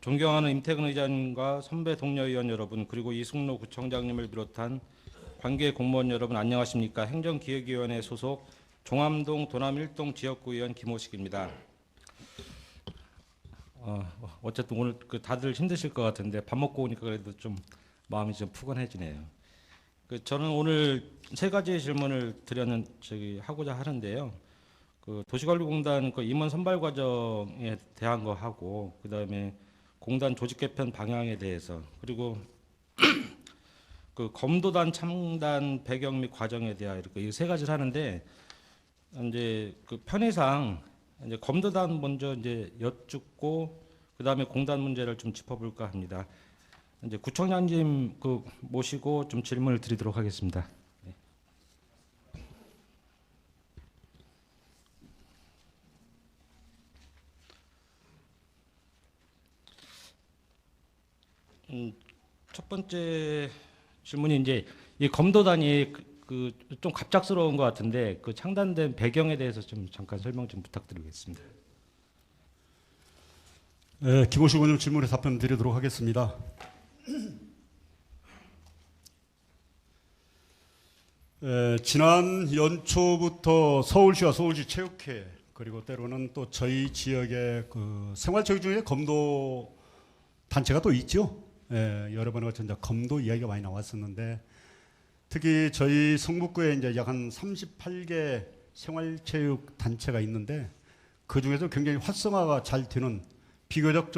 존경하는 임태근 의장님과 선배 동료 의원 여러분, 그리고 이승로 구청장님을 비롯한 관계 공무원 여러분 안녕하십니까? 행정기획위원회 소속 종암동 도남 1동 지역구 의원 김호식입니다. 어쨌든 오늘 다들 힘드실 것 같은데 밥 먹고 오니까 그래도 좀 마음이 좀 푸근해지네요. 저는 오늘 세 가지의 질문을 하고자 하는데요. 도시관리공단 임원 선발 과정에 대한 거 하고, 그다음에 공단 조직 개편 방향에 대해서, 그리고 검도단 창단 배경 및 과정에 대하여 이렇게 이 세 가지를 하는데, 이제 편의상 이제 검도단 먼저 이제 여쭙고 그다음에 공단 문제를 좀 짚어볼까 합니다. 이제 구청장님 모시고 좀 질문을 드리도록 하겠습니다. 첫 번째 질문이 이제 이 검도단이 좀 갑작스러운 것 같은데 창단된 배경에 대해서 좀 잠깐 설명 좀 부탁드리겠습니다. 네, 김호식 의원님 질문에 답변 드리도록 하겠습니다. 지난 연초부터 서울시와 서울시 체육회, 그리고 때로는 또 저희 지역의 생활체육 중에 검도 단체가 또 있죠. 여러 번에 걸쳐 이제 검도 이야기가 많이 나왔었는데, 특히 저희 성북구에 이제 약 한 38개 생활체육 단체가 있는데, 그 중에서 굉장히 활성화가 잘 되는, 비교적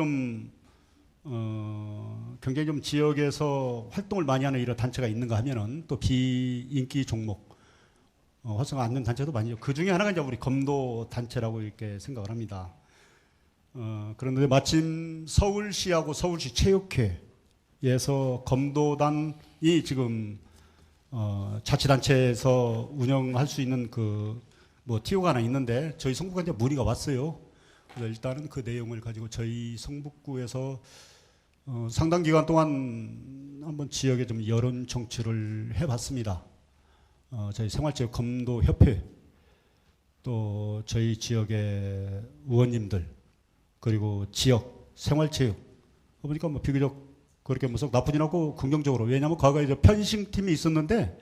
굉장히 좀 지역에서 활동을 많이 하는 이런 단체가 있는가 하면은 또 비인기 종목, 활성화 안 된 단체도 많이 있죠. 그 중에 하나가 이제 우리 검도 단체라고 이렇게 생각을 합니다. 그런데 마침 서울시하고 서울시 체육회에서 검도단이 지금 자치단체에서 운영할 수 있는 TO가 하나 있는데, 저희 성북구에 이제 문의가 왔어요. 그래서 일단은 그 내용을 가지고 저희 성북구에서 상당 기간 동안 한번 지역에 좀 여론 정치를 해봤습니다. 저희 생활체육 검도협회, 또 저희 지역의 의원님들, 그리고 지역 생활체육, 보니까 비교적 그렇게 나쁘진 않고 긍정적으로. 왜냐하면 과거에 이제 펜싱팀이 있었는데,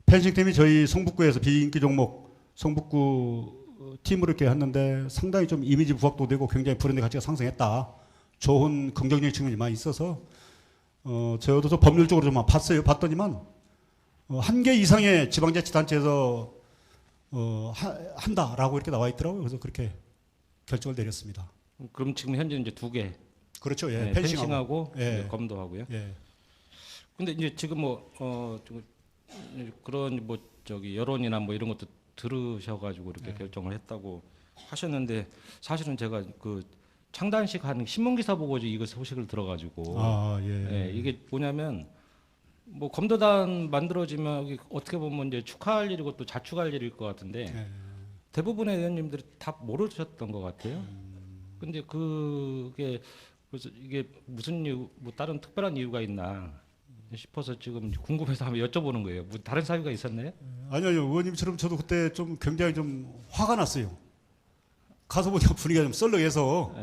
펜싱팀이 저희 성북구에서 비인기 종목 성북구 팀으로 이렇게 했는데 상당히 좀 이미지 부각도 되고 굉장히 브랜드 가치가 상승했다. 좋은 긍정적인 측면이 많이 있어서 저도 법률적으로 좀 봤더니만 한 개 이상의 지방자치단체에서 한다라고 이렇게 나와 있더라고요. 그래서 그렇게 결정을 내렸습니다. 그럼 지금 현재 이제 두 개. 그렇죠. 예. 펜싱하고 예. 검도하고요. 예. 근데 이제 지금 그런 여론이나 이런 것도 들으셔가지고 이렇게 결정을 했다고 하셨는데, 사실은 제가 창단식 하는 신문 기사 보고 이거 소식을 들어가지고 이게 뭐냐면 검도단 만들어지면 이게 어떻게 보면 이제 축하할 일이고 또 자축할 일일 것 같은데 대부분의 의원님들이 다 모르셨던 것 같아요. 근데 그래서 이게 무슨 이유, 다른 특별한 이유가 있나 싶어서 지금 궁금해서 한번 여쭤보는 거예요. 다른 사유가 있었나요? 아니요, 의원님처럼 저도 그때 좀 굉장히 좀 화가 났어요. 가서 보니까 분위기가 좀 썰렁해서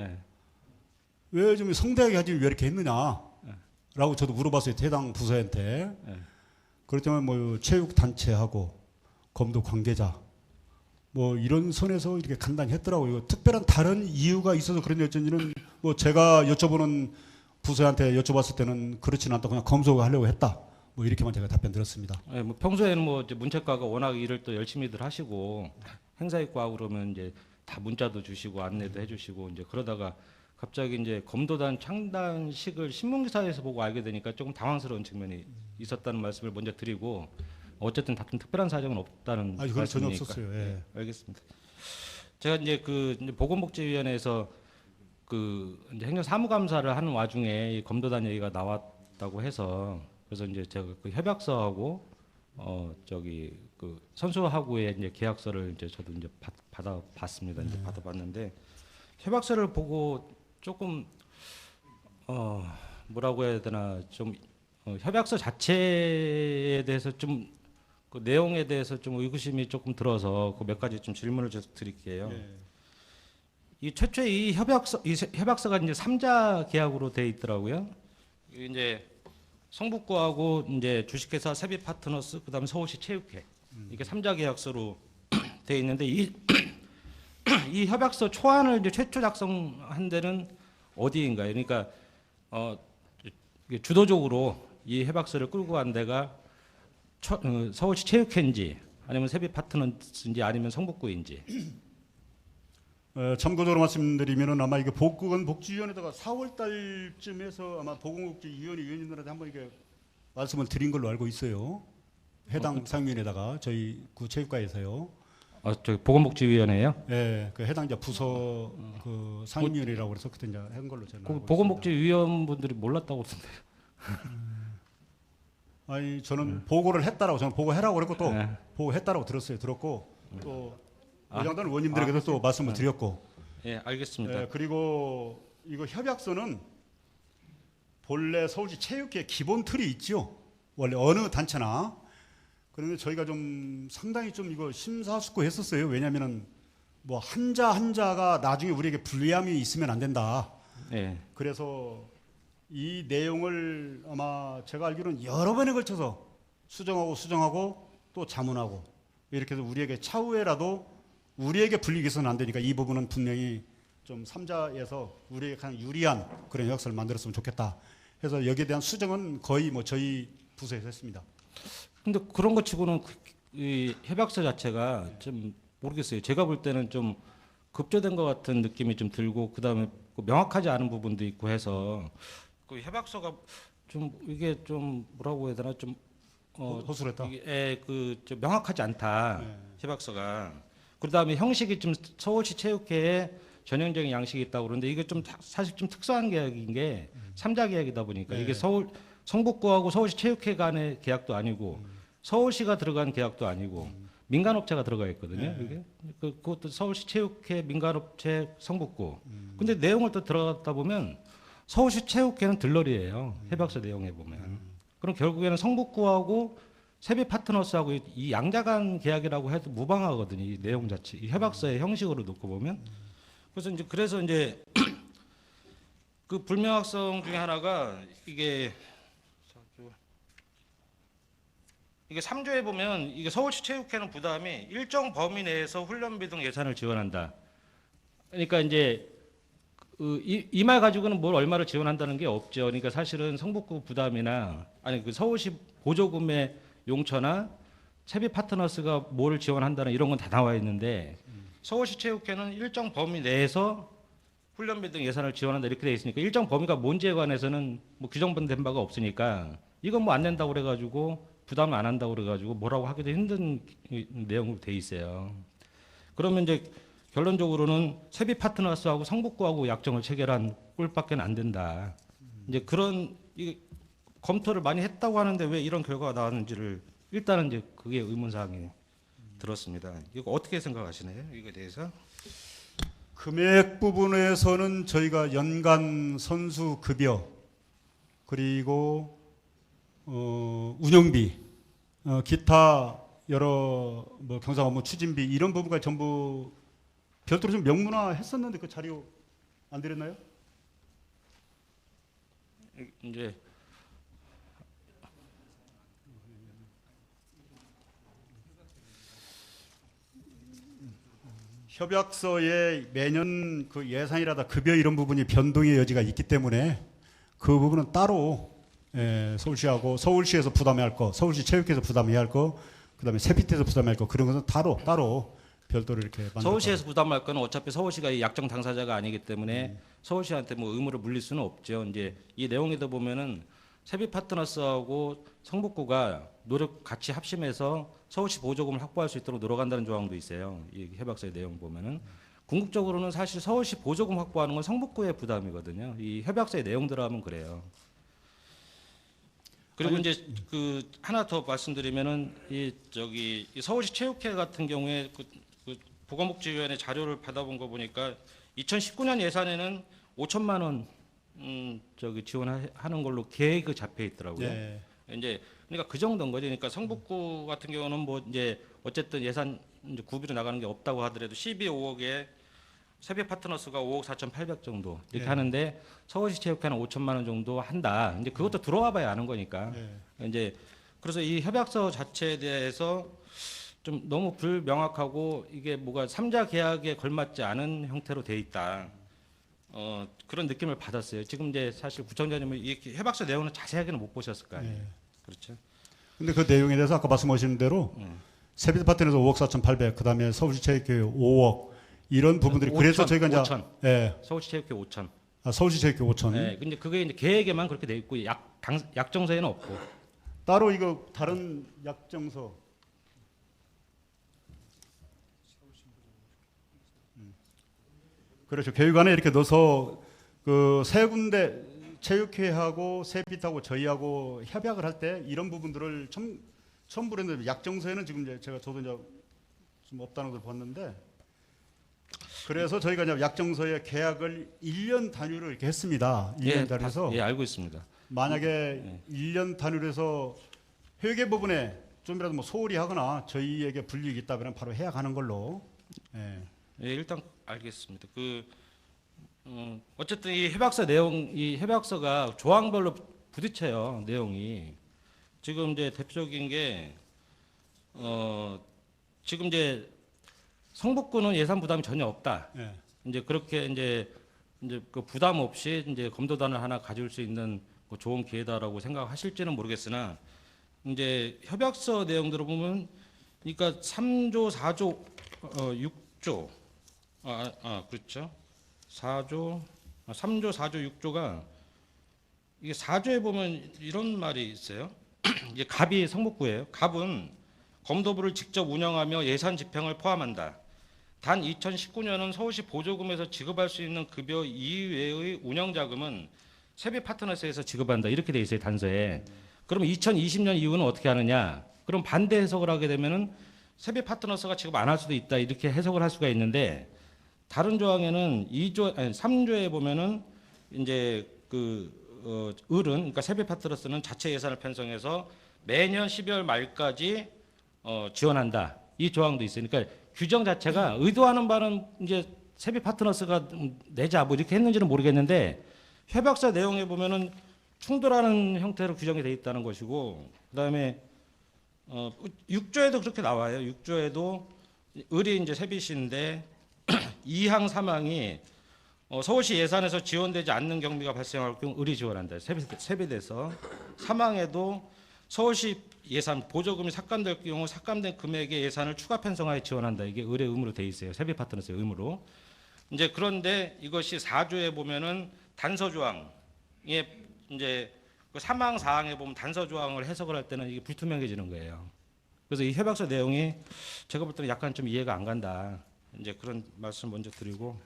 왜 좀 성대하게 하지 왜 이렇게 했느냐라고 저도 물어봤어요. 해당 부서한테. 그렇다면 체육 단체하고 검도 관계자 이런 선에서 이렇게 간단히 했더라고요. 특별한 다른 이유가 있어서 그런지 어쩐지는 제가 여쭤보는 부서한테 여쭤봤을 때는 그렇지는 않다. 그냥 검소가 하려고 했다. 이렇게만 제가 답변 드렸습니다. 평소에는 이제 문체과가 워낙 일을 또 열심히들 하시고 행사 있고 하고 그러면 이제 다 문자도 주시고 안내도 해주시고 이제 그러다가 갑자기 이제 검도단 창단식을 신문 기사에서 보고 알게 되니까 조금 당황스러운 측면이 있었다는 말씀을 먼저 드리고, 어쨌든 다른 특별한 사정은 없다는 그건 전혀 없었어요. 예. 알겠습니다. 제가 이제 이제 보건복지위원회에서 이제 행정사무감사를 하는 와중에 이 검도단 얘기가 나왔다고 해서, 그래서 이제 제가 협약서하고 선수하고의 이제 계약서를 이제 저도 이제 받아봤습니다. 이제 받아봤는데 협약서를 보고 조금 뭐라고 해야 되나, 좀 협약서 자체에 대해서 좀 내용에 대해서 좀 의구심이 조금 들어서 몇 가지 좀 질문을 드릴게요. 이 최초의 이 협약서가 이제 3자 계약으로 돼 있더라고요. 이제 성북구하고 이제 주식회사 세비파트너스 그다음에 서울시 체육회 이게 3자 계약서로 돼 있는데 이 이 협약서 초안을 이제 최초 작성한 데는 어디인가요? 그러니까 이게 주도적으로 이 협약서를 끌고 간 데가 서울시 체육회인지 아니면 세비파트너스인지 아니면 성북구인지. 참고적으로 말씀드리면은 아마 이게 보건복지위원회다가 4월 달쯤에서 아마 보건복지위원회 위원님들한테 한번 이게 말씀을 드린 걸로 알고 있어요. 해당 상임위원회다가 저희 구 체육과에서요. 저 보건복지위원회요? 예, 그 해당 이제 부서 그 상임위원회라고 그래서 그때 이제 한 걸로 저는 알고 있습니다. 보건복지위원분들이 몰랐다고 그러던데요. 아니 저는 보고를 했다라고 저는 보고해라고 그랬고 또 네. 보고했다라고 들었고 또 아. 의장단 의원님들에게도 또 말씀을 드렸고 예, 알겠습니다. 그리고 이거 협약서는 본래 서울시 체육회 기본 틀이 있죠. 원래 어느 단체나. 그런데 저희가 좀 상당히 좀 이거 심사숙고했었어요. 왜냐하면은 뭐 한자가 나중에 우리에게 불리함이 있으면 안 된다. 예. 그래서 이 내용을 아마 제가 알기로는 여러 번에 걸쳐서 수정하고 또 자문하고 이렇게 해서 우리에게 차후에라도 우리에게 불리기 위해서는 안 되니까 이 부분은 분명히 좀 3자에서 우리에게 가장 유리한 그런 역사를 만들었으면 좋겠다. 해서 여기에 대한 수정은 거의 뭐 저희 부서에서 했습니다. 근데 그런 것 치고는 이 협약서 자체가 좀 모르겠어요. 제가 볼 때는 좀 급조된 것 같은 느낌이 좀 들고 그다음에 명확하지 않은 부분도 있고 해서 그 협약서가 좀 이게 좀 뭐라고 해야 되나 좀 허술했다. 이게 좀 명확하지 않다. 네. 협약서가. 그다음에 형식이 좀 서울시 체육회에 전형적인 양식이 있다고 그러는데 이게 좀 사실 좀 특수한 계약인 게 3자 계약이다 보니까 네. 이게 성북구하고 서울시 체육회 간의 계약도 아니고 서울시가 들어간 계약도 아니고 민간업체가 들어가 있거든요. 이게 그것도 서울시 체육회 민간업체 성북구. 근데 내용을 또 들어갔다 보면 서울시 체육회는 들러리예요. 협약서 내용에 보면. 그럼 결국에는 성북구하고 세비파트너스하고 이 양자간 계약이라고 해도 무방하거든요. 이 내용 자체, 이 협약서의 형식으로 놓고 보면. 그래서 이제 그 불명확성 중에 하나가 이게 3조에 보면 이게 서울시 체육회는 부담이 일정 범위 내에서 훈련비 등 예산을 지원한다. 그러니까 이제 이 말 가지고는 뭘 얼마를 지원한다는 게 없죠. 그러니까 사실은 성북구 부담이나 아니 그 서울시 보조금의 용처나 세비 파트너스가 뭐를 지원한다는 이런 건 다 나와 있는데 서울시 체육회는 일정 범위 내에서 훈련비 등 예산을 지원한다 이렇게 돼 있으니까 일정 범위가 뭔지에 관해서는 뭐 규정된 바가 없으니까 이건 뭐 안 낸다고 그래가지고 부담을 안 한다고 그래가지고 뭐라고 하기도 힘든 내용으로 돼 있어요. 그러면 이제 결론적으로는 세비 파트너스하고 성북구하고 약정을 체결한 꼴밖에 안 된다. 이제 그런 검토를 많이 했다고 하는데 왜 이런 결과가 나왔는지를 일단은 이제 그게 의문사항이 들었습니다. 이거 어떻게 생각하시나요? 이거에 대해서? 금액 부분에서는 저희가 연간 선수 급여 그리고 운영비, 기타 여러 뭐 경상 업무 추진비 이런 부분까지 전부 별도로 좀 명문화했었는데 그 자료 안 드렸나요? 이제 협약서에 매년 그 예산이라다 급여 이런 부분이 변동의 여지가 있기 때문에 그 부분은 따로 서울시하고 서울시에서 부담해야 할 거, 서울시 체육회에서 부담해야 할 거, 그다음에 세피트에서 부담해야 할 거 그런 것은 따로 별도로 이렇게 서울시에서 부담할 거는 어차피 서울시가 이 약정 당사자가 아니기 때문에 서울시한테 뭐 의무를 물릴 수는 없죠. 이제 이 내용에도 보면은 세비 파트너스하고 성북구가 노력 같이 합심해서 서울시 보조금을 확보할 수 있도록 노력한다는 조항도 있어요. 이 협약서의 내용 보면은 궁극적으로는 사실 서울시 보조금 확보하는 건 성북구의 부담이거든요. 이 협약서의 내용대로 하면 그래요. 그리고 이제 그 하나 더 말씀드리면은 이 서울시 체육회 같은 경우에 그 보건복지위원회 자료를 받아본 거 보니까 2019년 예산에는 5천만 원 지원하는 걸로 계획이 잡혀 있더라고요. 네. 이제 그러니까 그 정도인 거죠. 그러니까 성북구 같은 경우는 뭐 이제 어쨌든 예산 이제 구비로 나가는 게 없다고 하더라도 12, 5억에 세비 파트너스가 5억 4,800 정도 이렇게 예. 하는데 서울시 체육회는 5천만 원 정도 한다. 이제 그것도 들어와봐야 아는 거니까. 예. 이제 그래서 이 협약서 자체에 대해서 좀 너무 불명확하고 이게 뭐가 삼자 계약에 걸맞지 않은 형태로 돼 있다. 그런 느낌을 받았어요. 지금 이제 사실 구청장님은 이 협약서 내용은 자세하게는 못 보셨을 거 아니에요. 예. 그렇죠. 근데 그 내용에 대해서 아까 말씀하신 대로 세비드 파트너에서 5억 4,800, 그다음에 서울시 체육회 5억 이런 부분들이 5천, 그래서 저희가 이제 5천. 예. 서울시 체육회 5천. 서울시 체육회 5천. 네, 근데 그게 이제 계획에만 그렇게 돼 있고 약정서에는 없고. 따로 이거 다른 약정서 그렇죠. 교육안에 이렇게 넣어서 그 세 군데 체육회하고 세빛하고 저희하고 협약을 할 때 이런 부분들을 첨부를 했는데 약정서에는 지금 이제 저도 이제 좀 없다는 걸 봤는데 그래서 저희가 이제 약정서에 계약을 1년 단위로 이렇게 했습니다. 1년 단위에서 예, 알고 있습니다. 만약에 1년 단위로 해서 회계 부분에 좀이라도 뭐 소홀히 하거나 저희에게 불이익이 있다면 바로 해약하는 걸로. 예. 예, 일단 알겠습니다. 어쨌든 이 협약서 내용, 이 협약서가 조항별로 부딪혀요. 내용이 지금 이제 대표적인 게 지금 이제 성북구는 예산 부담이 전혀 없다. 예. 이제 그렇게 이제 그 부담 없이 이제 검도단을 하나 가질 수 있는 그 좋은 기회다라고 생각하실지는 모르겠으나 이제 협약서 내용들을 보면 그러니까 3조, 4조, 6조 그렇죠. 3조, 4조, 6조가 이게 4조에 보면 이런 말이 있어요. 이게 갑이 성북구예요. 갑은 검도부를 직접 운영하며 예산 집행을 포함한다. 단 2019년은 서울시 보조금에서 지급할 수 있는 급여 이외의 운영 자금은 세비 파트너스에서 지급한다. 이렇게 돼 있어요, 단서에. 그럼 2020년 이후는 어떻게 하느냐? 그럼 반대 해석을 하게 되면은 세비 파트너스가 지급 안 할 수도 있다. 이렇게 해석을 할 수가 있는데 다른 조항에는 3조에 보면은 이제 을은 그러니까 세비 파트너스는 자체 예산을 편성해서 매년 12월 말까지 지원한다. 이 조항도 있어요. 그러니까 규정 자체가 의도하는 바는 이제 세비 파트너스가 내자 뭐 이렇게 했는지는 모르겠는데 협약서 내용에 보면은 충돌하는 형태로 규정이 돼 있다는 것이고 그다음에 6조에도 그렇게 나와요. 6조에도 을이 이제 세비시인데 2항 3항이 서울시 예산에서 지원되지 않는 경비가 발생할 경우 을이 지원한다. 세비돼서 3항에도 서울시 예산 보조금이 삭감될 경우 삭감된 금액의 예산을 추가 편성하여 지원한다. 이게 을의 의무로 돼 있어요. 세비 파트너스의 의무로. 이제 그런데 이것이 4조에 보면은 단서 조항에 이제 그 3항 4항에 보면 단서 조항을 해석을 할 때는 이게 불투명해지는 거예요. 그래서 이 협약서 내용이 제가 볼 때는 약간 좀 이해가 안 간다. 이제 그런 말씀 먼저 드리고.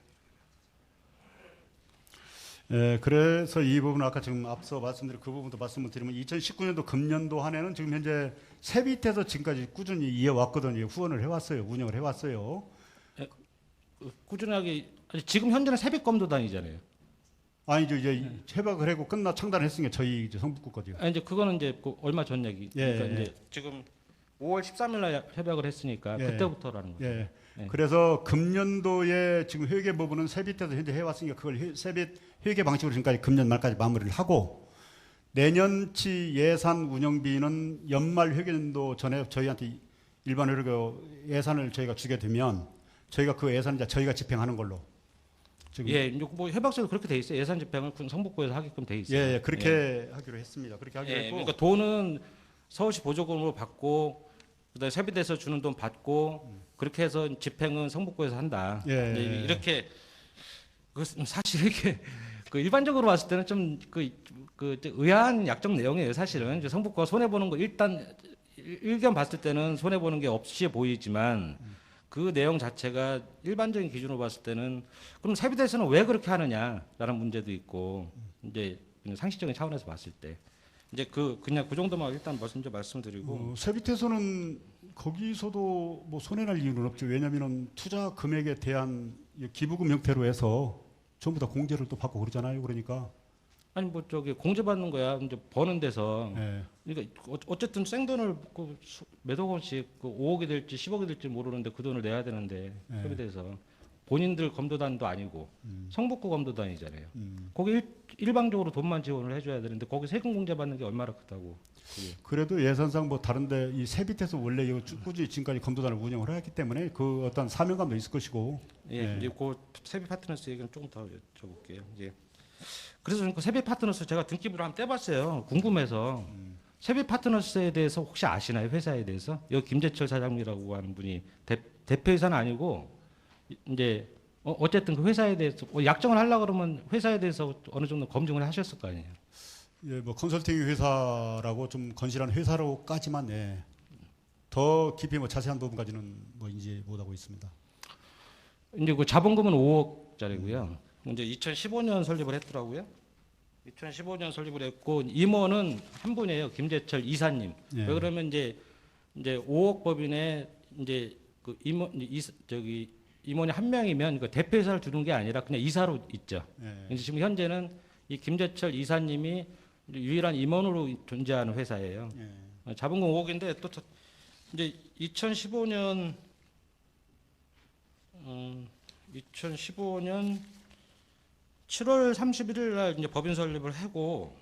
예, 그래서 이 부분 아까 지금 앞서 말씀드린 그 부분도 말씀을 드리면 2019년도 금년도 한 해는 지금 현재 세빛에서 지금까지 꾸준히 이어왔거든요. 후원을 해왔어요. 운영을 해왔어요. 꾸준하게 지금 현재는 세비검도단이잖아요. 아니죠. 이제 협약을 하고 창단을 했으니까 저희 이제 성북구 거죠. 이제 그거는 이제 얼마 전 얘기. 예, 그러니까 예. 이제 지금 5월 13일 날 협약을 했으니까 예. 그때부터라는 거죠. 예. 예. 그래서 금년도에 지금 회계 부분은 세빛에서 현재 해왔으니까 그걸 세빛 회계 방식으로 지금까지 금년 말까지 마무리를 하고 내년치 예산 운영비는 연말 회계연도 전에 저희한테 일반 회계 예산을 저희가 주게 되면 저희가 그 예산을 이제 저희가 집행하는 걸로. 지금 예, 이제 뭐 협약서도 그렇게 돼 있어요. 예산 집행을 성북구에서 하게끔 돼 있어요. 예, 그렇게 하기로 했습니다. 그렇게 하기로 예, 했고. 그러니까 돈은 서울시 보조금으로 받고 그다음에 세비돼서 주는 돈 받고 그렇게 해서 집행은 성북구에서 한다. 예. 이제 이렇게 그것은 사실 이게 그 일반적으로 봤을 때는 좀 의아한 약정 내용이에요. 사실은 이제 성북구가 손해 보는 거 일단 일견 봤을 때는 손해 보는 게 없이 보이지만 그 내용 자체가 일반적인 기준으로 봤을 때는 그럼 세비돼서는 왜 그렇게 하느냐라는 문제도 있고 이제 상식적인 차원에서 봤을 때. 이제 그냥 그 정도만 일단 먼저 말씀드리고 세빛에서는 거기서도 뭐 손해날 이유는 없죠. 왜냐하면 투자 금액에 대한 기부금 형태로 해서 전부 다 공제를 또 받고 그러잖아요. 그러니까 아니 뭐 저기 공제받는 거야 이제 버는 데서 예. 그러니까 어쨌든 생돈을 몇억 원씩 5억이 될지 10억이 될지 모르는데 그 돈을 내야 되는데 예. 세비돼서 본인들 검도단도 아니고 성북구 검도단이잖아요. 거기 일방적으로 돈만 지원을 해줘야 되는데 거기 세금 공제 받는 게 얼마나 크다고. 그게. 그래도 예산상 뭐 다른데 이 세 밑에서 원래 이거 꾸준히 지금까지 검도단을 운영을 해왔기 때문에 그 어떤 사명감도 있을 것이고. 예, 이제 그 세비 파트너스 얘기는 조금 더 여쭤볼게요. 이제 그래서 그 세비 파트너스 제가 등기부를 한번 떼봤어요. 궁금해서. 세비 파트너스에 대해서 혹시 아시나요? 회사에 대해서? 여기 김재철 사장님이라고 하는 분이 대표이사는 아니고 이제 어쨌든 그 회사에 대해서 약정을 하려고 그러면 회사에 대해서 어느 정도 검증을 하셨을 거 아니에요. 예, 뭐 컨설팅 회사라고 좀 건실한 회사로까지만 예. 더 깊이 뭐 자세한 부분까지는 뭐 인지 못하고 있습니다. 이제 그 자본금은 5억짜리고요. 이제 2015년 설립을 했더라고요. 2015년 설립을 했고 임원은 한 분이에요. 김재철 이사님. 예. 왜 그러면 이제 5억 법인에 이제 그 임원이 한 명이면 그 대표이사를 두는 게 아니라 그냥 이사로 있죠. 예. 이제 지금 현재는 이 김재철 이사님이 유일한 임원으로 존재하는 회사예요. 예. 자본금 5억인데 또 이제 2015년 7월 31일 날 이제 법인 설립을 하고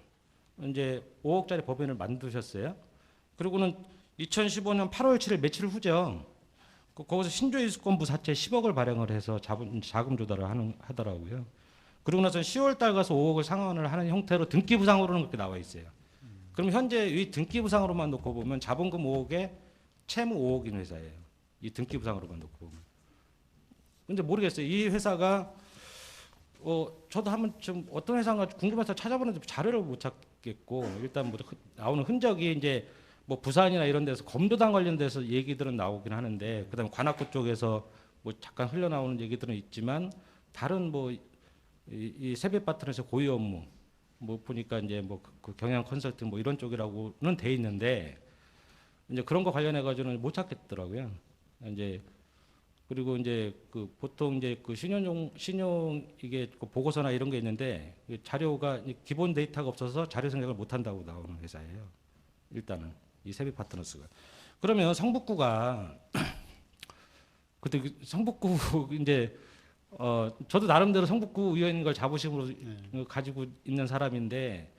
이제 5억짜리 법인을 만드셨어요. 그리고는 2015년 8월 7일 며칠 후죠. 거기서 신조이수권부 사채 10억을 발행을 해서 자금 조달을 하더라고요. 그리고 나서 10월 달 가서 5억을 상환을 하는 형태로 등기부상으로는 그렇게 나와 있어요. 그럼 현재 이 등기부상으로만 놓고 보면 자본금 5억에 채무 5억인 회사예요. 이 등기부상으로만 놓고 보면. 근데 모르겠어요. 이 회사가 저도 한번 좀 어떤 회사인가 궁금해서 찾아보는데 자료를 못 찾겠고 일단 뭐 나오는 흔적이 이제 뭐 부산이나 이런 데서 검도당 관련돼서 얘기들은 나오긴 하는데 그다음에 관악구 쪽에서 뭐 잠깐 흘러나오는 얘기들은 있지만 다른 뭐 이 세배파트너에서 고유 업무 뭐 보니까 이제 뭐 그 경영 컨설팅 뭐 이런 쪽이라고는 돼 있는데 이제 그런 거 관련해 가지고는 못 찾겠더라고요. 이제 그리고 이제 그 보통 이제 그 신용 이게 그 보고서나 이런 게 있는데 자료가 기본 데이터가 없어서 자료 생각을 못 한다고 나오는 회사예요. 일단은 이 세비 파트너스가. 그러면 성북구가 그때 성북구 이제 저도 나름대로 성북구 의원인 걸 자부심으로 가지고 있는 사람인데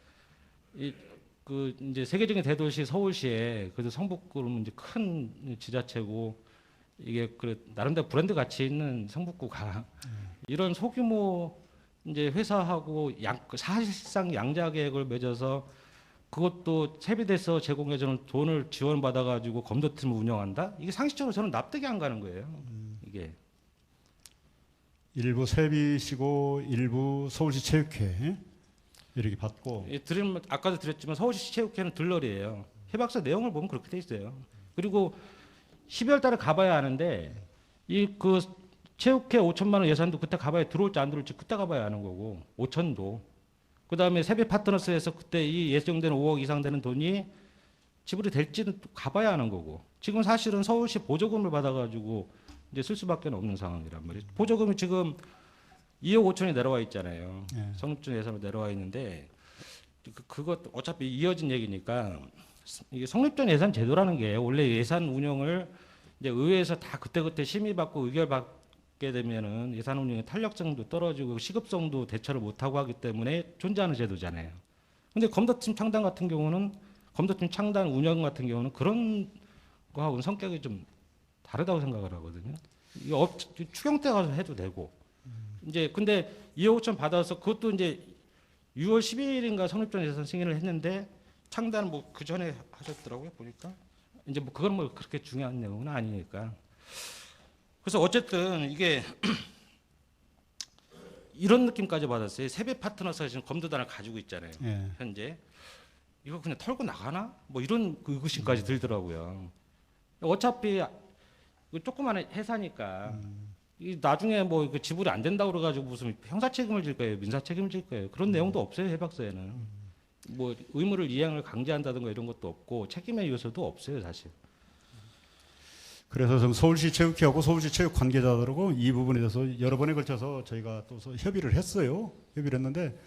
그 이제 세계적인 대도시 서울시에 그래도 성북구는 이제 큰 지자체고 이게 그 나름대로 브랜드 가치 있는 성북구가 이런 소규모 이제 회사하고 사실상 양자 계획을 맺어서 그것도 세비대서 제공해주는 돈을 지원받아 가지고 검도팀을 운영한다? 이게 상식적으로 저는 납득이 안 가는 거예요. 이게 일부 세비시고 일부 서울시 체육회 이렇게 받고 아까도 드렸지만 서울시 체육회는 들러리예요. 협약서 내용을 보면 그렇게 돼 있어요. 그리고 12월 달에 가봐야 하는데 이 그 체육회 5천만 원 예산도 그때 가봐야 들어올지 안 들어올지 그때 가봐야 하는 거고 5천도 그다음에 세배 파트너스에서 그때 이 예정되는 5억 이상 되는 돈이 지불이 될지는 또 가봐야 하는 거고 지금 사실은 서울시 보조금을 받아가지고 이제 쓸 수밖에 없는 상황이란 말이에요. 보조금이 지금 2억 5천이 내려와 있잖아요. 예. 성립전 예산으로 내려와 있는데 그것 어차피 이어진 얘기니까 이게 성립전 예산 제도라는 게 원래 예산 운영을 이제 의회에서 다 그때그때 심의받고 의결받게 되면은 예산 운영의 탄력성도 떨어지고 시급성도 대처를 못하고 하기 때문에 존재하는 제도잖아요. 근데 검도팀 창단 같은 경우는 검도팀 창단 운영 같은 경우는 그런 거하고는 성격이 좀 다르다고 생각을 하거든요. 이거 추경때 가서 해도 되고 이제 근데 2억 5천 받아서 그것도 이제 6월 12일인가 성립전 예산 승인을 했는데 창단 뭐 그 전에 하셨더라고요 보니까 이제 뭐 그건 뭐 그렇게 중요한 내용은 아니니까 그래서 어쨌든 이게 이런 느낌까지 받았어요. 세배 파트너스가 지금 검도단을 가지고 있잖아요. 예. 현재 이거 그냥 털고 나가나 뭐 이런 의구심까지 들더라고요. 어차피 조그만 회사니까 이 나중에 뭐 지불이 안 된다고 그래가지고 무슨 형사 책임을 질 거예요, 민사 책임을 질 거예요. 그런 내용도 없어요 협약서에는. 뭐 의무를 이행을 강제한다든가 이런 것도 없고 책임의 요소도 없어요 사실. 그래서 좀 서울시 체육회하고 서울시 체육 관계자들하고 이 부분에 대해서 여러 번에 걸쳐서 저희가 또 협의를 했어요. 협의를 했는데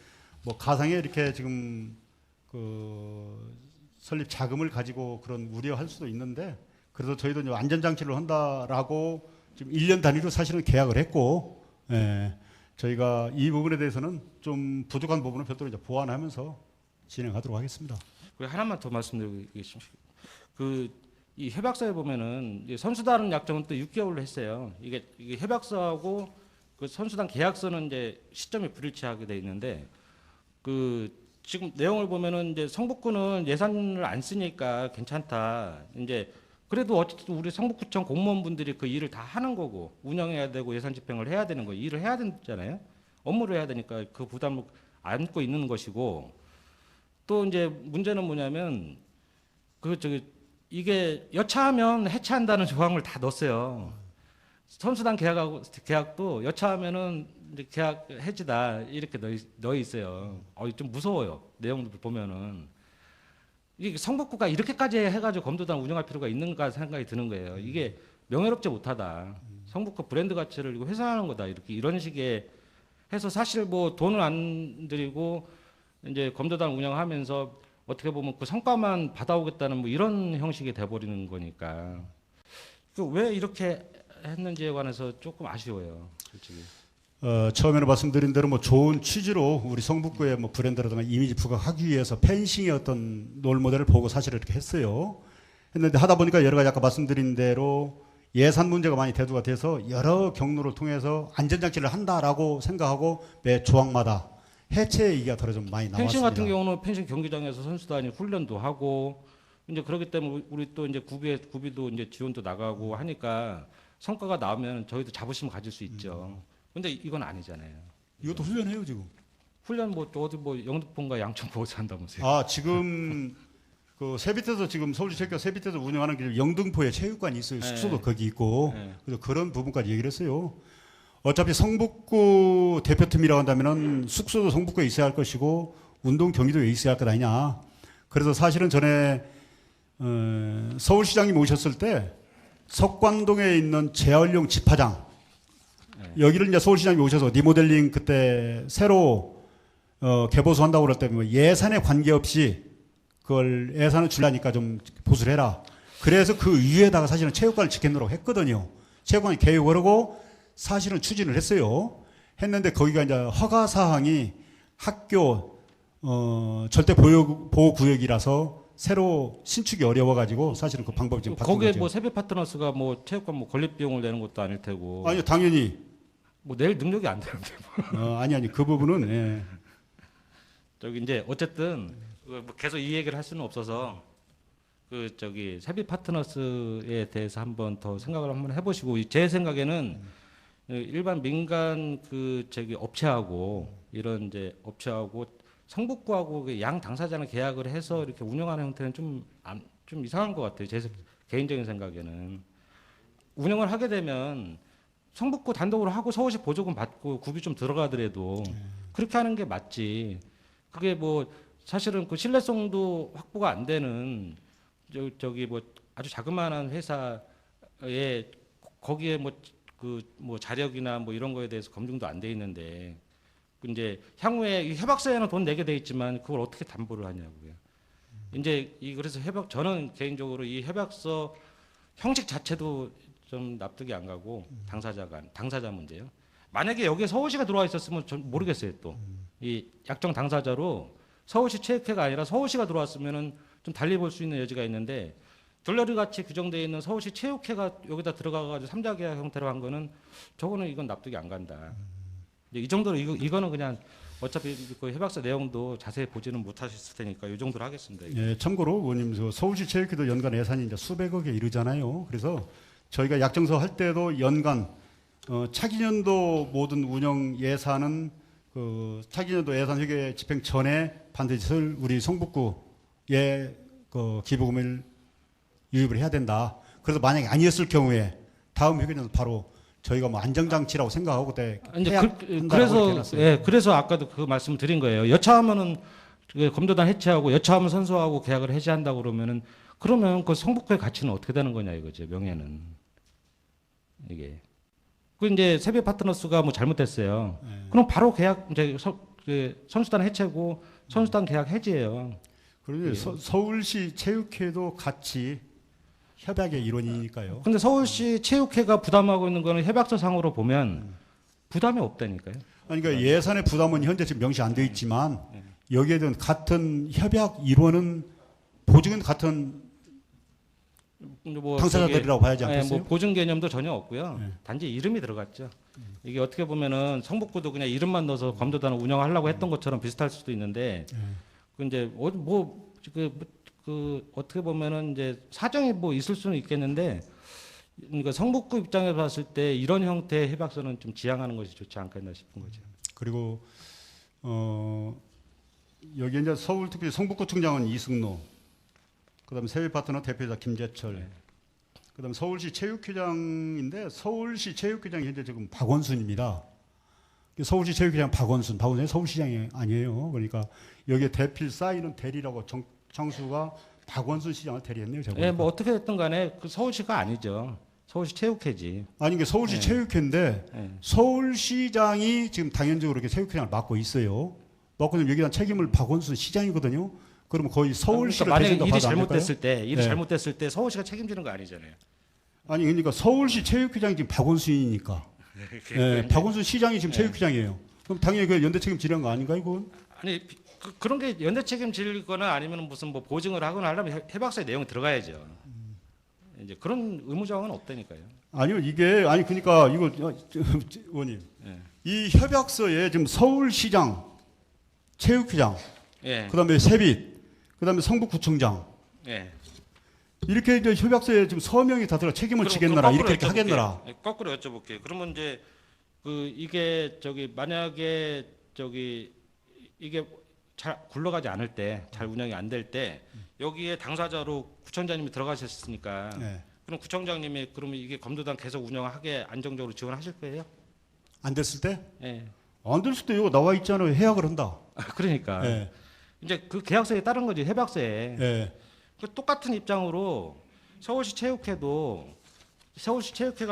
뭐 가상에 이렇게 지금 그 설립 자금을 가지고 그런 우려할 수도 있는데 그래서 저희도 이제 안전장치를 한다라고 지금 1년 단위로 사실은 계약을 했고 예, 저희가 이 부분에 대해서는 좀 부족한 부분은 별도로 이제 보완하면서 진행하도록 하겠습니다. 그리고 하나만 더 말씀드리겠습니다. 이 협약서에 보면은 이 선수단 약정은 또 6개월로 했어요. 이게 협약서하고 그 선수단 계약서는 이제 시점이 불일치하게 돼 있는데 지금 내용을 보면은 이제 성북구는 예산을 안 쓰니까 괜찮다. 이제 그래도 어쨌든 우리 성북구청 공무원분들이 그 일을 다 하는 거고 운영해야 되고 예산 집행을 해야 되는 거 일을 해야 되잖아요. 업무를 해야 되니까 그 부담을 안고 있는 것이고 또 이제 문제는 뭐냐면 이게 여차하면 해체한다는 조항을 다 넣었어요. 선수단 계약도 여차하면은 이제 계약 해지다 이렇게 넣어 있어요. 좀 무서워요. 내용들 보면은 이게 성북구가 이렇게까지 해가지고 검도단 운영할 필요가 있는가 생각이 드는 거예요. 이게 명예롭지 못하다. 성북구 브랜드 가치를 이거 훼손하는 거다. 이런 식의 해서 사실 뭐 돈을 안 들이고 이제 검도단 운영하면서 어떻게 보면 그 성과만 받아오겠다는 뭐 이런 형식이 돼버리는 거니까 왜 이렇게 했는지에 관해서 조금 아쉬워요, 솔직히. 처음에는 말씀드린 대로 뭐 좋은 취지로 우리 성북구의 뭐 브랜드라든가 이미지 부각하기 위해서 펜싱의 어떤 롤 모델을 보고 사실 이렇게 했어요. 했는데 하다 보니까 여러 가지 아까 말씀드린 대로 예산 문제가 많이 대두가 돼서 여러 경로를 통해서 안전장치를 한다라고 생각하고 매 조항마다 해체 얘기가 더 좀 많이 나왔습니다. 펜싱 같은 경우는 펜싱 경기장에서 선수단이 훈련도 하고 이제 그렇기 때문에 우리 또 이제 구비도 이제 지원도 나가고 하니까 성과가 나오면 저희도 자부심 가질 수 있죠. 근데 이건 아니잖아요. 이것도 훈련해요 지금. 훈련 뭐 어디 뭐 영등포인가 양천포 어디 한다면서요? 아 지금 그 세빛에서 지금 서울시 체육관 세빛에서 운영하는 게 영등포에 체육관이 있어요. 숙소도 네. 거기 있고 네. 그래서 그런 부분까지 얘기를 했어요. 어차피 성북구 대표팀이라고 한다면은 숙소도 성북구에 있어야 할 것이고 운동 경기도에 있어야 할 것 아니냐. 그래서 사실은 전에 서울시장님 오셨을 때 석관동에 있는 재활용 집화장 여기를 이제 서울시장님이 오셔서 리모델링 그때 새로 개보수 한다고 그럴 때 뭐 예산에 관계없이 그걸 예산을 주려니까 좀 보수를 해라. 그래서 그 위에다가 사실은 체육관을 짓겠노라고 했거든요. 체육관이 계획을 하고 사실은 추진을 했어요. 했는데 거기가 이제 허가 사항이 학교 절대 보호 구역이라서 새로 신축이 어려워가지고 사실은 그 방법이 지금 바뀐 거기에 거죠. 뭐 세배 파트너스가 뭐 체육관 뭐 건립 비용을 내는 것도 아닐 테고. 아니요, 당연히. 뭐 낼 능력이 안 되는데. 아니 그 부분은 예. 저기 이제 어쨌든 뭐 계속 이 얘기를 할 수는 없어서 세비 파트너스에 대해서 한번 더 생각을 한번 해보시고 제 생각에는 일반 민간 업체하고 이런 이제 업체하고 성북구하고 그 양 당사자는 계약을 해서 이렇게 운영하는 형태는 좀 이상한 것 같아요. 제 개인적인 생각에는 운영을 하게 되면 성북구 단독으로 하고 서울시 보조금 받고 구비 좀 들어가더라도 그렇게 하는 게 맞지. 그게 뭐 사실은 그 신뢰성도 확보가 안 되는 저기 뭐 아주 자그마한 회사에 거기에 뭐 자력이나 뭐 이런 거에 대해서 검증도 안 돼 있는데 이제 향후에 이 협약서에는 돈 내게 돼 있지만 그걸 어떻게 담보를 하냐고요. 이제 그래서 저는 개인적으로 이 협약서 형식 자체도 좀 납득이 안 가고 당사자 문제요. 만약에 여기에 서울시가 들어와 있었으면 전 모르겠어요. 또 이 약정 당사자로 서울시 체육회가 아니라 서울시가 들어왔으면은 좀 달리 볼 수 있는 여지가 있는데 들러리 같이 규정되어 있는 서울시 체육회가 여기다 들어가가지고 3자 계약 형태로 한 거는 이건 납득이 안 간다. 이 정도로 이거는 그냥 어차피 그 협약서 내용도 자세히 보지는 못하셨을 테니까 이 정도로 하겠습니다. 예, 참고로 의원님 서울시 체육회도 연간 예산이 이제 수백억에 이르잖아요. 그래서 저희가 약정서 할 때도 연간 차기년도 모든 운영 예산은 그 차기년도 예산 회계 집행 전에 반드시 우리 성북구에 그 기부금을 유입을 해야 된다. 그래서 만약에 아니었을 경우에 다음 회계는 바로 저희가 뭐 안정장치라고 생각하고 그때 그래서 아까도 그 말씀을 드린 거예요. 여차하면은 검도단 해체하고 여차하면 선수하고 계약을 해지한다고 그러면 그 성북구의 가치는 어떻게 되는 거냐 이거죠. 명예는 이게 그 이제 세배 파트너스가 뭐 잘못됐어요. 그럼 바로 계약 이제 선수단 해체고 선수단 계약 해지예요. 그런데 서울시 체육회도 같이 협약의 일원이니까요. 근데 서울시 체육회가 부담하고 있는 거는 협약서 상으로 보면 부담이 없다니까요. 아니, 그러니까 예산의 부담은 현재 지금 명시 안 되어 있지만 여기에 대한 같은 협약 일원은 보증은 같은 뭐 당사자들이라고 봐야지 않겠어요? 뭐 보증 개념도 전혀 없고요. 네. 단지 이름이 들어갔죠. 이게 어떻게 보면은 성북구도 그냥 이름만 넣어서 검도단을 운영하려고 했던 것처럼 비슷할 수도 있는데, 그 이제 그 어떻게 보면은 이제 사정이 뭐 있을 수는 있겠는데, 그러니까 성북구 입장에서 봤을 때 이런 형태의 협약서는 좀 지양하는 것이 좋지 않겠나 싶은 거죠. 그리고 여기 이제 서울특별시 성북구청장은 이승노, 그다음에 세일 파트너 대표이사 김재철, 네. 그다음에 서울시 체육회장인데 서울시 체육회장이 현재 지금 박원순입니다. 서울시 체육회장 박원순이 서울시장이 아니에요. 그러니까 여기에 대필 쌓이는 대리라고 정창수가 박원순 시장을 대리했네요. 제가 예, 뭐 어떻게 됐든 간에 그 서울시가 아니죠. 서울시 체육회지. 아니 이게 서울시 네. 체육회인데 예. 서울시장이 지금 당연적으로 이렇게 체육회장을 맡고 있어요. 맡고 있는 여기에 대한 책임을 박원순 시장이거든요. 그러면 거의 서울시를 그러니까 만약에 대신도 일이 받아 안 될까요? 일이 네. 잘못됐을 때 서울시가 책임지는 거 아니잖아요. 아니 그러니까 서울시 체육회장이 지금 박원순이니까. 예, 박원순 시장이 지금 네. 체육회장이에요. 그럼 당연히 그 연대 책임지는 거 아닌가 이건? 아니 그런 게 연대 책임지거나 아니면 무슨 뭐 보증을 하거나 하려면 협약서에 내용이 들어가야죠. 이제 그런 의무조항은 없다니까요. 아니요 이게 아니 그러니까 이거 의원님 예. 이 협약서에 지금 서울시장, 체육회장, 예. 그다음에 세빛, 그다음에 성북구청장 예. 이렇게 이제 협약서에 지금 서명이 다 들어 책임을 그럼 지겠느라 거꾸로 이렇게 여쭤볼게요. 하겠느라. 예, 거꾸로 여쭤볼게요. 그러면 이제 그 이게 만약에 이게 잘 굴러가지 않을 때, 잘 운영이 안 될 때 여기에 당사자로 구청장님이 들어가셨으니까 네. 그럼 구청장님이 그러면 이게 검도단 계속 운영하게 안정적으로 지원하실 거예요? 안 됐을 때? 예. 안 됐을 때 이거 나와 있잖아요. 해약을 한다. 그러니까 예. 이제 그 계약서에 따른 거지 협약서에. 예. 그 똑같은 입장으로 서울시 체육회가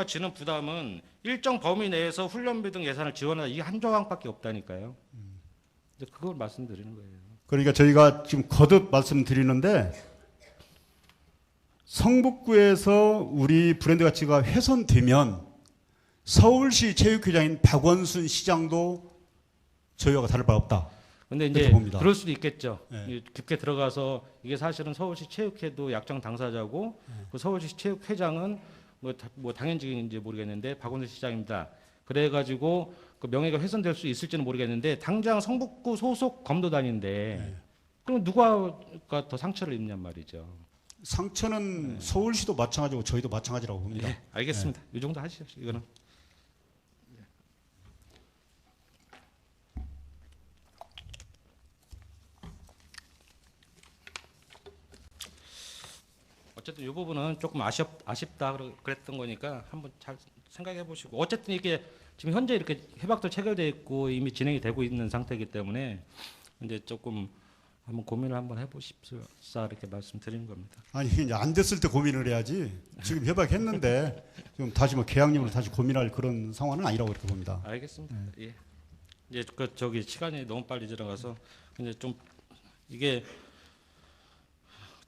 지는 부담은 일정 범위 내에서 훈련비 등 예산을 지원하다 이 한 조항밖에 없다니까요. 이제 그걸 말씀드리는 거예요. 그러니까 저희가 지금 거듭 말씀드리는데 성북구에서 우리 브랜드 가치가 훼손되면 서울시 체육회장인 박원순 시장도 저희와 다를 바 없다. 근데 이렇게 이제 봅니다. 그럴 수도 있겠죠. 네. 깊게 들어가서 이게 사실은 서울시 체육회도 약정 당사자고 그 서울시 체육회장은 뭐 당연직인지 모르겠는데 박원순 시장입니다. 그래가지고 그 명예가 훼손될 수 있을지는 모르겠는데 당장 성북구 소속 검도단인데 그럼 누가 더 상처를 입냔 말이죠. 상처는 서울시도 마찬가지고 저희도 마찬가지라고 봅니다. 예, 알겠습니다. 이 정도 하시죠. 이거는. 어쨌든 이 부분은 조금 아쉽다 그랬던 거니까 한번 잘 생각해 보시고 어쨌든 이게 지금 현재 이렇게 협약도 체결돼 있고 이미 진행이 되고 있는 상태이기 때문에 이제 조금 한번 고민을 한번 해보십사 이렇게 말씀드리는 겁니다. 아니 이제 안 됐을 때 고민을 해야지. 지금 협약했는데 지금 다시 뭐 계약령으로 다시 고민할 그런 상황은 아니라고 그렇게 봅니다. 알겠습니다. 예. 이제 시간이 너무 빨리 지나가서 이제 좀 이게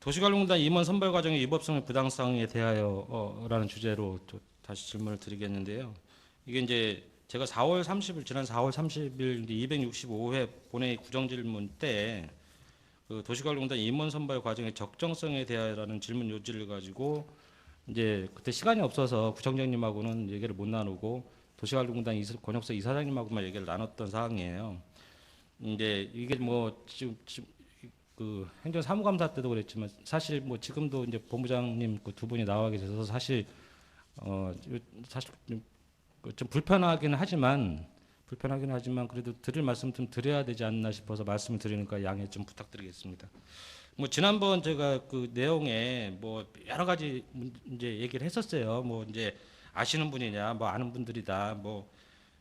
도시관리공단 임원 선발 과정의 위법성의 부당성에 대하여라는 주제로 또 다시 질문을 드리겠는데요. 이게 이제 제가 지난 4월 30일 265회 본회의 구정질문 때 그 도시관리공단 임원 선발 과정의 적정성에 대하여라는 질문 요지를 가지고 이제 그때 시간이 없어서 구청장님하고는 얘기를 못 나누고 도시관리공단 권혁서 이사장님하고만 얘기를 나눴던 사항이에요. 이제 이게 뭐 지금 그 행정사무감사 때도 그랬지만 사실 뭐 지금도 이제 본부장님 그 두 분이 나와 계셔서 사실 좀 불편하긴 하지만 그래도 드릴 말씀 좀 드려야 되지 않나 싶어서 말씀을 드리니까 양해 좀 부탁드리겠습니다. 뭐 지난번 제가 그 내용에 뭐 여러 가지 이제 얘기를 했었어요. 뭐 이제 아시는 분이냐, 뭐 아는 분들이다, 뭐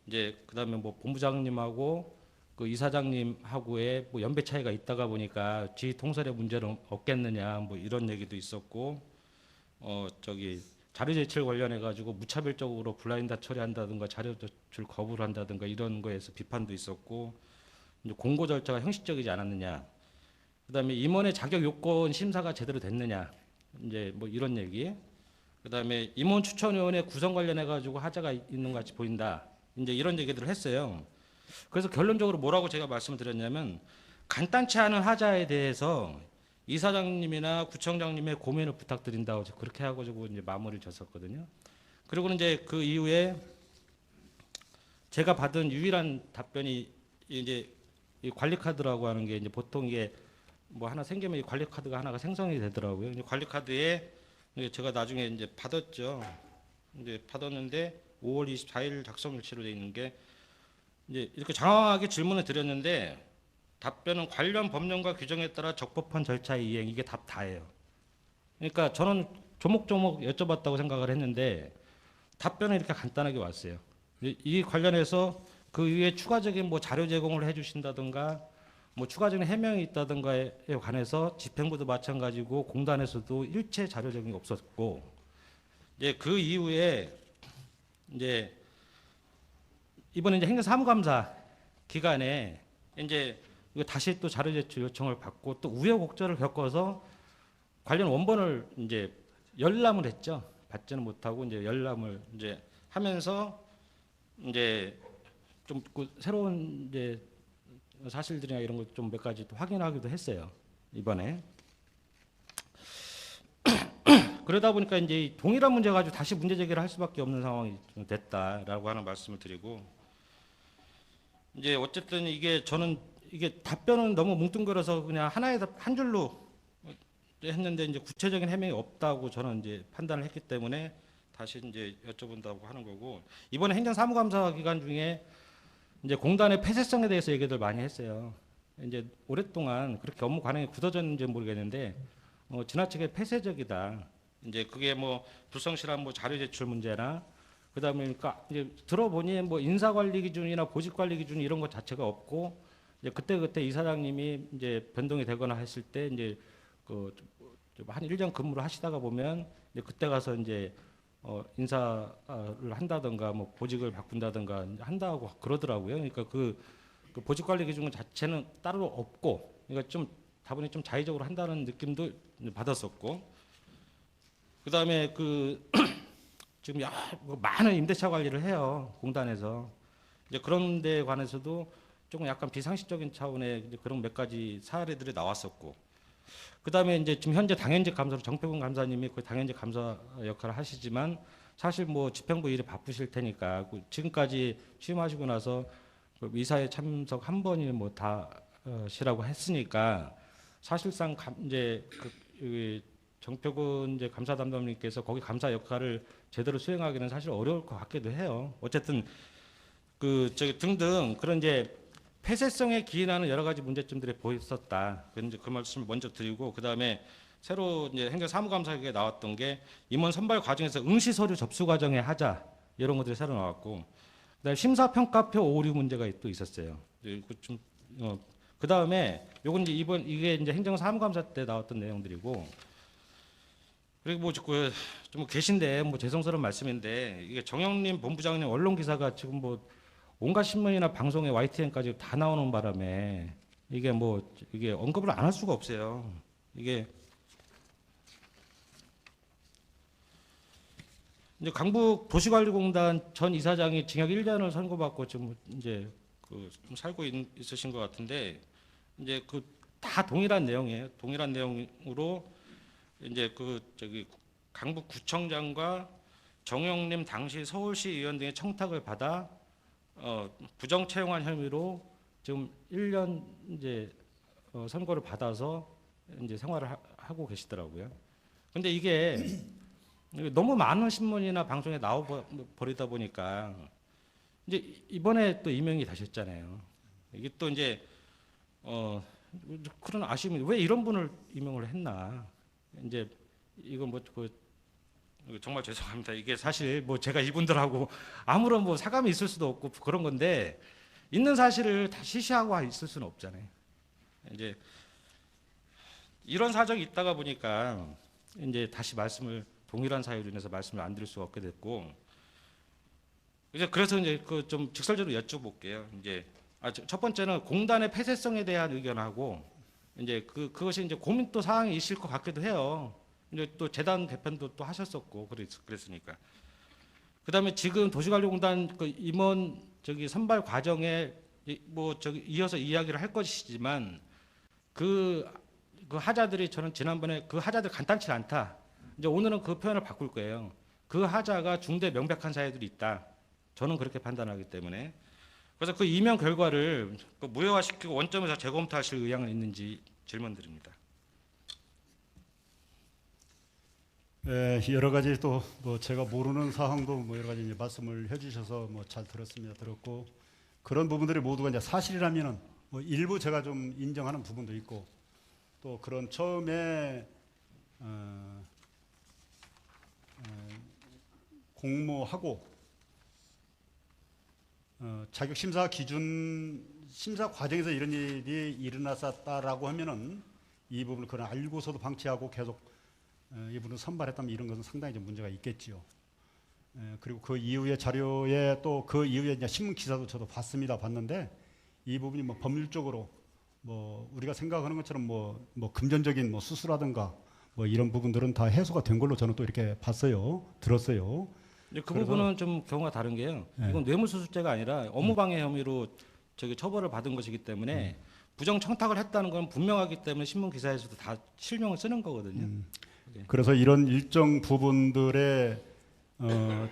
이제 그다음에 뭐 본부장님하고 그 이사장님하고의 뭐 연배 차이가 있다가 보니까 지휘 통솔의 문제는 없겠느냐, 뭐 이런 얘기도 있었고, 자료 제출 관련해 가지고 무차별적으로 블라인드 처리한다든가 자료 제출 거부를 한다든가 이런 거에서 비판도 있었고, 이제 공고 절차가 형식적이지 않았느냐, 그다음에 임원의 자격 요건 심사가 제대로 됐느냐, 이제 뭐 이런 얘기, 그다음에 임원 추천위원회 구성 관련해 가지고 하자가 있는 것 같이 보인다. 이제 이런 얘기들을 했어요. 그래서 결론적으로 뭐라고 제가 말씀을 드렸냐면 간단치 않은 하자에 대해서 이사장님이나 구청장님의 고민을 부탁드린다고 그렇게 하고 이제 마무리를 졌었거든요. 그리고는 이제 그 이후에 제가 받은 유일한 답변이 이제 이 관리 카드라고 하는 게 이제 보통 이게 뭐 하나 생기면 이 관리 카드가 하나가 생성이 되더라고요. 이제 관리 카드에 제가 나중에 이제 받았죠. 이제 받았는데 5월 24일 작성 일치로 돼 있는 게 이제 이렇게 장황하게 질문을 드렸는데 답변은 관련 법령과 규정에 따라 적법한 절차 이행, 이게 답 다예요. 그러니까 저는 조목조목 여쭤봤다고 생각을 했는데 답변은 이렇게 간단하게 왔어요. 이 관련해서 그 위에 추가적인 뭐 자료 제공을 해주신다든가 뭐 추가적인 해명이 있다든가에 관해서 집행부도 마찬가지고 공단에서도 일체 자료 제공이 없었고, 이제 그 이후에 이제 이번에 이제 행정사무감사 기간에 이제 이거 다시 또 자료 제출 요청을 받고 또 우여곡절을 겪어서 관련 원본을 이제 열람을 했죠. 받지는 못하고 이제 열람을 이제 하면서 이제 좀 그 새로운 이제 사실들이나 이런 것 좀 몇 가지 또 확인하기도 했어요. 이번에. 그러다 보니까 이제 이 동일한 문제 가지고 다시 문제 제기를 할 수밖에 없는 상황이 좀 됐다라고 하는 말씀을 드리고, 이제 어쨌든 이게 저는 이게 답변은 너무 뭉뚱그려서 그냥 하나의 한 줄로 했는데 이제 구체적인 해명이 없다고 저는 이제 판단을 했기 때문에 다시 이제 여쭤본다고 하는 거고, 이번에 행정사무감사 기간 중에 이제 공단의 폐쇄성에 대해서 얘기들 많이 했어요. 이제 오랫동안 그렇게 업무 관행이 굳어졌는지 모르겠는데 지나치게 폐쇄적이다. 이제 그게 뭐 불성실한 뭐 자료 제출 문제나 그다음에 그러니까 이제 들어보니 뭐 인사관리 기준이나 보직관리 기준 이런 것 자체가 없고, 이제 그때 이사장님이 이제 변동이 되거나 했을 때 이제 그 한 1년 근무를 하시다가 보면 이제 그때 가서 이제 인사를 한다든가 뭐 보직을 바꾼다든가 한다고 그러더라고요. 그러니까 그 보직관리 기준 자체는 따로 없고, 그러니까 좀 다분히 좀 자의적으로 한다는 느낌도 받았었고, 그다음에 그 지금 뭐 많은 임대차 관리를 해요, 공단에서. 이제 그런 데 관해서도 조금 약간 비상식적인 차원의 이제 그런 몇 가지 사례들이 나왔었고, 그다음에 이제 지금 현재 당연직 감사로 정표근 감사님이 그 당연직 감사 역할을 하시지만 사실 뭐 집행부 일이 바쁘실 테니까 지금까지 취임하시고 나서 그 이사회 참석 한 번이 뭐 다시라고 했으니까 사실상 이제 그 정표근 이제 감사 담당님께서 거기 감사 역할을 제대로 수행하기는 사실 어려울 것 같기도 해요. 어쨌든 그 저기 등등 그런 이제 폐쇄성에 기인하는 여러 가지 문제점들이 보였었다. 그 말씀을 먼저 드리고, 그 다음에 새로 이제 행정사무감사에 나왔던 게 임원 선발 과정에서 응시 서류 접수 과정에 하자 이런 것들이 새로 나왔고, 그다음에 심사평가표 오류 문제가 또 있었어요. 그 다음에 요건 이제 이게 이제 행정사무감사 때 나왔던 내용들이고, 그리고 뭐 좀 계신데 뭐 죄송스러운 말씀인데 이게 정영림 본부장님 언론 기사가 지금 뭐 온갖 신문이나 방송에 YTN까지 다 나오는 바람에 이게 언급을 안 할 수가 없어요. 이게 이제 강북 도시관리공단 전 이사장이 징역 1년을 선고받고 지금 이제 살고 있으신 것 같은데, 이제 다 동일한 내용이에요. 동일한 내용으로 이제 강북구청장과 정영림 당시 서울시 의원 등의 청탁을 받아 부정 채용한 혐의로 지금 1년 이제 선고를 받아서 이제 생활을 하고 계시더라고요. 근데 이게 너무 많은 신문이나 방송에 나와 버리다 보니까 이제 이번에 또 임명이 되셨잖아요. 이게 또 이제 그런 아쉬움이, 왜 이런 분을 임명을 했나? 이제 이건 정말 죄송합니다. 이게 사실 뭐 제가 이분들하고 아무런 뭐 사감이 있을 수도 없고 그런 건데, 있는 사실을 다 시시하고 있을 수는 없잖아요. 이제 이런 사정이 있다가 보니까 이제 다시 동일한 사유로 인해서 말씀을 안 드릴 수가 없게 됐고, 이제 그래서 이제 좀 직설적으로 여쭤볼게요. 이제 첫 번째는 공단의 폐쇄성에 대한 의견하고, 이제 그것이 이제 고민 또 사항이 있을 것 같기도 해요. 이제 또 재단 개편도 또 하셨었고 그랬으니까. 그다음에 지금 도시관리공단 그 임원 선발 과정에 뭐 이어서 이야기를 할 것이지만 그 하자들이 저는 지난번에 그 하자들 간단치 않다. 이제 오늘은 그 표현을 바꿀 거예요. 그 하자가 중대 명백한 사유들이 있다. 저는 그렇게 판단하기 때문에 그래서 그 이명 결과를 무효화시키고 원점에서 재검토하실 의향은 있는지 질문드립니다. 예, 여러 가지 또 뭐 제가 모르는 사항도 뭐 여러 가지 이제 말씀을 해주셔서 뭐 잘 들었습니다. 들었고 그런 부분들이 모두가 이제 사실이라면은 뭐 일부 제가 좀 인정하는 부분도 있고 또 그런 처음에 공모하고 자격 심사 기준 심사 과정에서 이런 일이 일어났었다라고 하면은 이 부분을 그냥 알고서도 방치하고 계속 이분을 선발했다면 이런 것은 상당히 좀 문제가 있겠지요. 그리고 그 이후에 자료에 또 그 이후에 이제 신문 기사도 저도 봤는데 이 부분이 뭐 법률적으로 뭐 우리가 생각하는 것처럼 뭐 금전적인 뭐 수수라든가 뭐 이런 부분들은 다 해소가 된 걸로 저는 또 이렇게 들었어요. 그 부분은 좀 경우가 다른 게요. 이건 뇌물수수죄가 아니라 업무방해 혐의로 처벌을 받은 것이기 때문에 부정 청탁을 했다는 건 분명하기 때문에 신문 기사에서도 다 실명을 쓰는 거거든요. 그래서 이런 일정 부분들의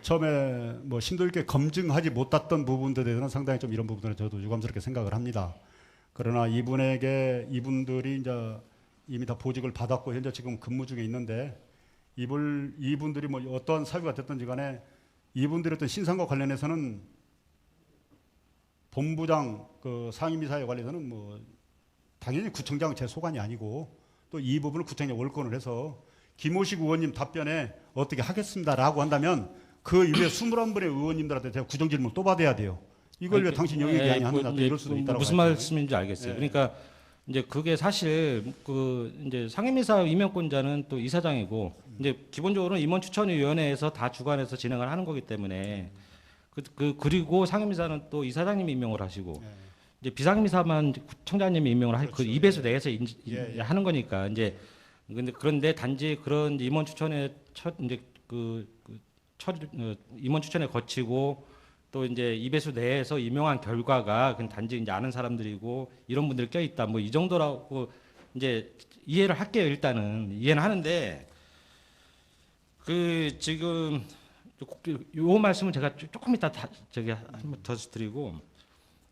처음에 뭐 심도 있게 검증하지 못했던 부분들에 대해서는 상당히 좀 이런 부분들은 저도 유감스럽게 생각을 합니다. 그러나 이분들이 이제 이미 다 보직을 받았고 현재 지금 근무 중에 있는데 이분들이 뭐 어떠한 사유가 됐든지 간에 이분들의 어떤 신상과 관련해서는 본부장 그 상임이사에 관해서는 뭐 당연히 구청장은 제 소관이 아니고 또 이 부분을 구청장이 월권을 해서 김호식 의원님 답변에 어떻게 하겠습니다라고 한다면 그 이후에 21분의 의원님들한테 제가 구정질문 또 받아야 돼요. 이걸 왜 당신 영역이 아니냐 또 이럴 수도 있다고. 무슨 말씀인지 알겠어요. 그러니까 이제 그게 사실 이제 상임이사 임명권자는 또 이사장이고 이제 기본적으로 임원추천위원회에서 다 주관해서 진행을 하는 거기 때문에 그리고 상임이사는 또 이사장님이 임명을 하시고 이제 비상임이사만 청장님이 임명을 하고 그 2배수 내에서 하는 거니까 이제 그런데 단지 그런 임원 추천에 임원 추천에 거치고 또 이제 2배수 내에서 임명한 결과가 그냥 단지 이제 아는 사람들이고 이런 분들이 껴 있다 뭐 이 정도라고 이제 이해를 할게요. 일단은 이해는 하는데 지금 요 말씀은 제가 조금 이따 한번 더 드리고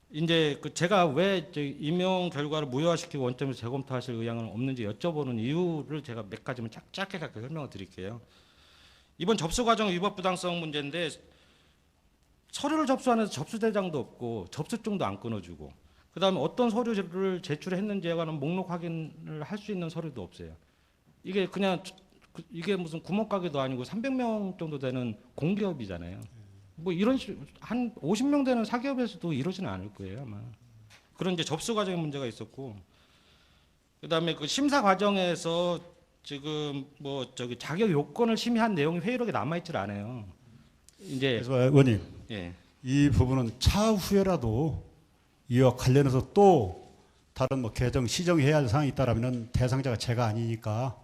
이제 제가 왜 임용 결과를 무효화시키고 원점에서 재검토하실 의향은 없는지 여쭤보는 이유를 제가 몇 가지만 짧게 설명을 드릴게요. 이번 접수 과정 위법 부당성 문제인데 서류를 접수하면서 접수대장도 없고 접수증도 안 끊어주고 그다음에 어떤 서류를 제출했는지에 관한 목록 확인을 할 수 있는 서류도 없어요. 이게 그냥 이게 무슨 구멍가게도 아니고 300명 정도 되는 공기업이잖아요. 뭐 이런 한 50명 되는 사기업에서도 이러지는 않을 거예요 아마. 그런 이제 접수 과정에 문제가 있었고 그다음에 그 심사 과정에서 지금 자격 요건을 심의한 내용이 회의록에 남아 있질 않아요. 이제 그래서 의원님 예. 이 부분은 차후에라도 이와 관련해서 또 다른 뭐 개정 시정해야 할 사항이 있다라면은 대상자가 제가 아니니까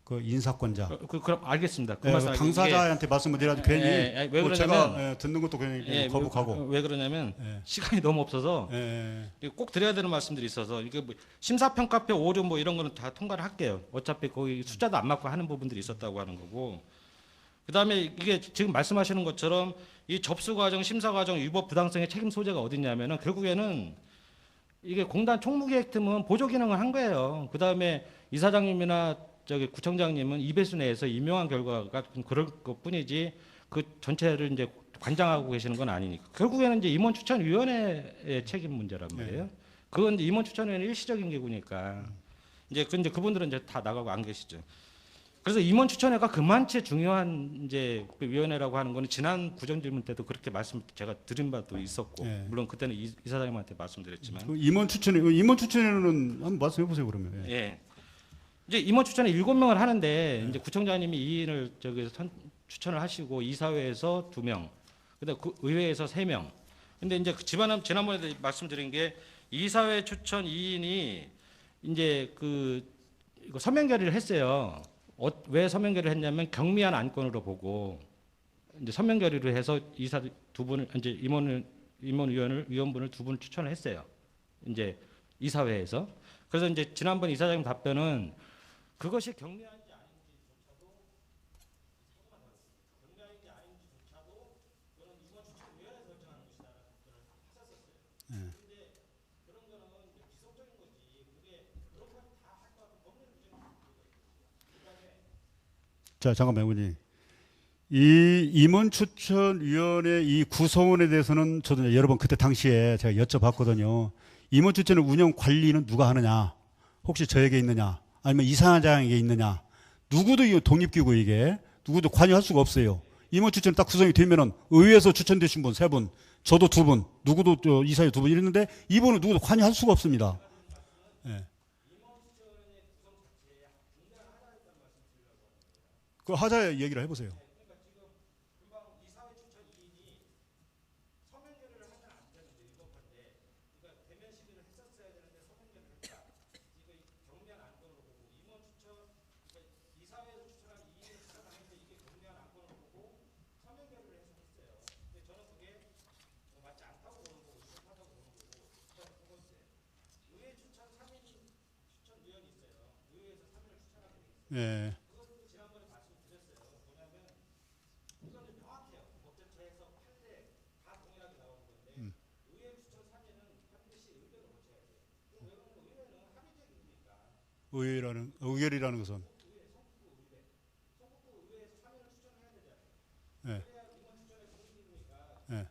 그 인사권자. 그럼 알겠습니다. 그 말씀 당사자한테 말씀을 드려야지 괜히 왜 뭐 그러냐면 제가 듣는 것도 괜히 거북하고. 왜 그러냐면 시간이 너무 없어서 꼭 드려야 되는 말씀들이 있어서 이게 뭐 심사평가표 오류 뭐 이런 거는 다 통과를 할게요. 어차피 거기 숫자도 안 맞고 하는 부분들이 있었다고 하는 거고. 그다음에 이게 지금 말씀하시는 것처럼 이 접수 과정, 심사 과정 위법 부당성의 책임 소재가 어디냐면은 결국에는 이게 공단 총무기획팀은 보조 기능을 한 거예요. 그다음에 이사장님이나 구청장님은 2배수 내에서 임명한 결과가 그럴 것뿐이지 그 전체를 이제 관장하고 계시는 건 아니니까 결국에는 이제 임원추천위원회의 책임 문제란 말이에요. 그건 이제 임원추천위원회 일시적인 기구니까 이제 그분들은 이제 다 나가고 안 계시죠. 그래서 임원추천회가 그만치 중요한 이제 그 위원회라고 하는 거는 지난 구정질문 때도 그렇게 제가 드린 바도 있었고 물론 그때는 이사장님한테 말씀드렸지만 그 임원추천회는 한번 말씀해 보세요 그러면. 예. 이제 임원 추천에 7명을 하는데 이제 구청장님이 2인을 추천을 하시고 이사회에서 2명, 그다음 의회에서 3명. 근데 이제 지난번에 말씀드린 게 이사회 추천 2인이 이제 이거 서면 결의를 했어요. 왜 서면 결의를 했냐면 경미한 안건으로 보고 이제 서명 결의를 해서 이사 두 분을 이제 위원분을 두 분을 추천을 했어요. 이제 이사회에서. 그래서 이제 지난번 이사장님 답변은 그것이 경미한지 아닌지조차도 그런 임원 추천위원회에서 결정하는 것이다라는 답변을 하셨었어요. 그런데 그런 거는 이제 비속적인 거지. 그게 그렇게까지 다 할 것 같은 법률 규정이 그다음에 자, 잠깐만, 의원님. 이 임원추천위원회 이 구성원에 대해서는 저도 여러 번 그때 당시에 제가 여쭤봤거든요. 임원추천의 운영 관리는 누가 하느냐? 혹시 저에게 있느냐? 아니면 이사장에게 있느냐? 누구도 이 독립기구 이게 누구도 관여할 수가 없어요. 임원추천이 딱 구성이 되면은 의회에서 추천되신 분 세 분, 저도 두 분, 누구도 이사회 두 분 이랬는데 이분은 누구도 관여할 수가 없습니다. 예. 그 하자 얘기를 해보세요. 예. 의결이라는 것은 예. 예.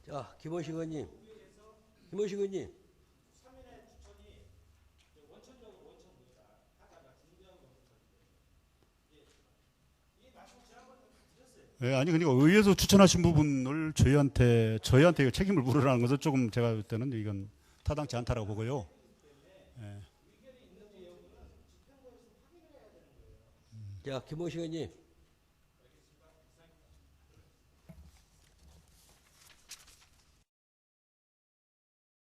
자, 김원식 의원님. 김원식 의원님. 예, 아니 그러니까 의회에서 추천하신 부분을 저희한테 이거 책임을 물으라는 것은 조금 제가 볼 때는 이건 타당치 않다라고 보고요. 예. 자, 김원식 의원님.